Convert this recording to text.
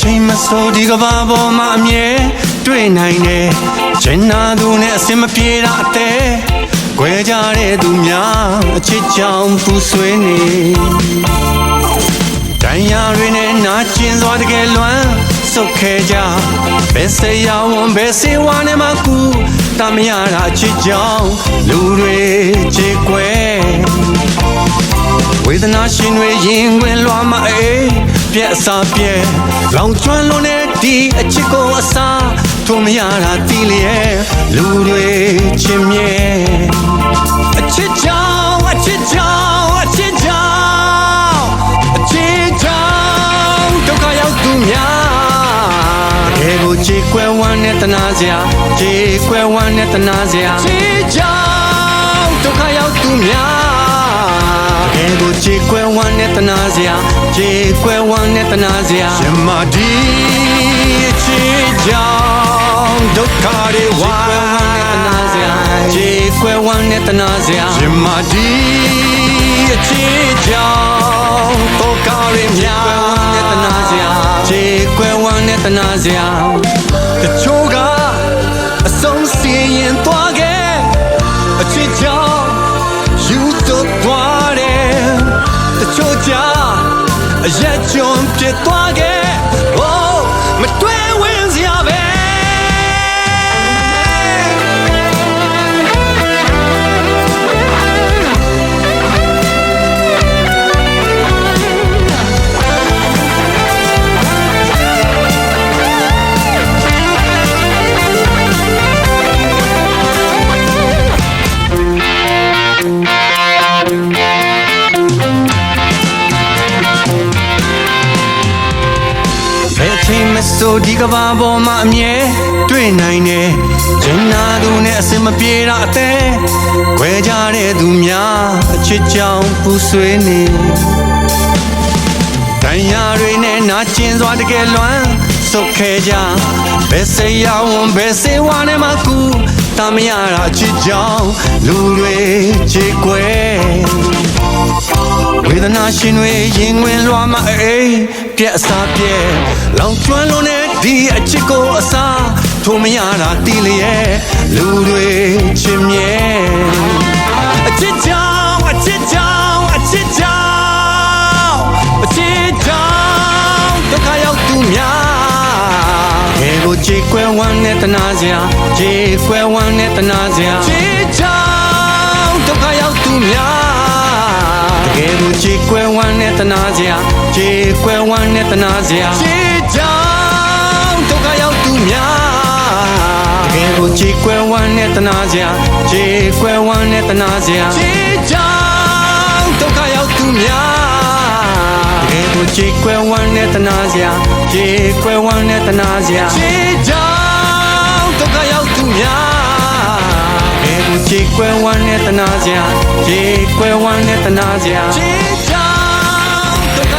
ချိန်မဆိုဒီကဘာပေါ်မှာအမြဲတွေ့နိုင်တယ်ချင်နာသူနဲ့အစင်မပြေတာအသေးခွဲကြတဲ့သူများအချစ်ကြောင့်ပူဆွေးနေတန်ရာတွေနဲ့နာကျင်စွာတကယ်လွမ်းစုတ်ခဲကြဘယ်စေရဝန်ဘယ်စေဝါနဲ့မှကူတမရတာအချစ်ကြောင့်လူတွေချေကွယ်ဝေဒနာရှင်တွေရင်ဝင်လွှာမအေးပြက်အစားပြဲလောင်ကျွမ်းလွန်တဲ့ဒီအချစ်ကိုအစားထုံမရတာတီးလျက်လူတွေချင်မြဲအချစ်ကြောင့်အချစ်ကြောင့်အချစ်ကြောင့်အချစ်ကြောင့်ဒုက္ခရောက်သူများတကယ်ကိုကြေကွဲဝမ်းနဲ့တနာစရာကြေကွဲဝမ်းနဲ့တနာစရာအချစ်ကြောင့်ဒုက္ခရောက်သူများတကယ်ကိုကြေကွဲဝမ်းနဲ့တနာစရာကြေကွဲဝမ်းနဲ့တနာစရာရှင်မဒီအချစ်ကြောင့်ဒုက္ခတွေဝမ်းနဲ့တနာစရာကြေကွဲဝမ်းနဲ့တနာစရာရှင်မဒီအချစ်ကြောင့်ဒုက္ခတွေများနဲ့တနာစရာကြေကွဲဝမ်းနဲ့တနာစရာတချို့ကအဆုံးစီရင်သွားခဲ့အချစ်ကြောင့်ယူတော့သွားတယ်တချို့ကြအရက်ကျွန်းပြစ်သွားခဲ့ Oh မတွေ့ဝင်စရာပဲဆိုဒီကဘာပေါ်မှာအမြဲတွေ့နိုင်တယ်ချင်နာသူနဲ့အစင်မပြေတာအသေးခွဲကြတဲ့သူများအချစ်ကြောင့်ပူဆွေးနေတန်ရာတွေနဲ့နာကျင်စွာတကယ်လွမ်းစုတ်ခဲကြဘယ်စေရဝန်ဘယ်စေဝါနဲ့မှကူတမရတာအချစ်ကြောင့်လူတွေချေကွယ်ဝေဒနာရှင်တွေရင်ဝင်လွှာမအေးပြက်အစားပြဲလောင်ကျွမ်းလွန်တဲ့ဒီအချစ်ကိုအစားထုံမရတာတီးလျက်လူတွေချင်မြဲအချစ်ကြောင့်အချစ်ကြောင့်အချစ်ကြောင့်အချစ်ကြောင့်ဒုက္ခရောက်သူများဘယ်ကိုကြေကွဲဝမ်းနဲ့တနာစရာကြေကွဲဝမ်းနဲ့တနာစရာချစ်ကြောင့်ဒုက္ခရောက်သူများတကယ်ကိုကြေကွဲဝမ်းနဲ့တနာစရာကြေကွဲဝမ်းနဲ့တနာစရာချစ်ကြောင့်ဒုက္ခရောက်သူများတကယ်ကိုကြေကွဲဝမ်းနဲ့တနာစရာကြေကွဲဝမ်းနဲ့တနာစရာချစ်ကြောင့်ဒုက္ခရောက်သူများတကယ်ကိုကြေကွဲဝမ်းနဲ့တနာစရာကြေကွဲဝမ်းနဲ့တနာစရာချစ်ကြောင့်ဒုက္ခရောက်သူများတကယ်ကိုကြေကွဲဝမ်းနဲ့တနာစရာကြေကွဲဝမ်းနဲ့တနာစရာချစ်ကြောင့်ဒုက္ခ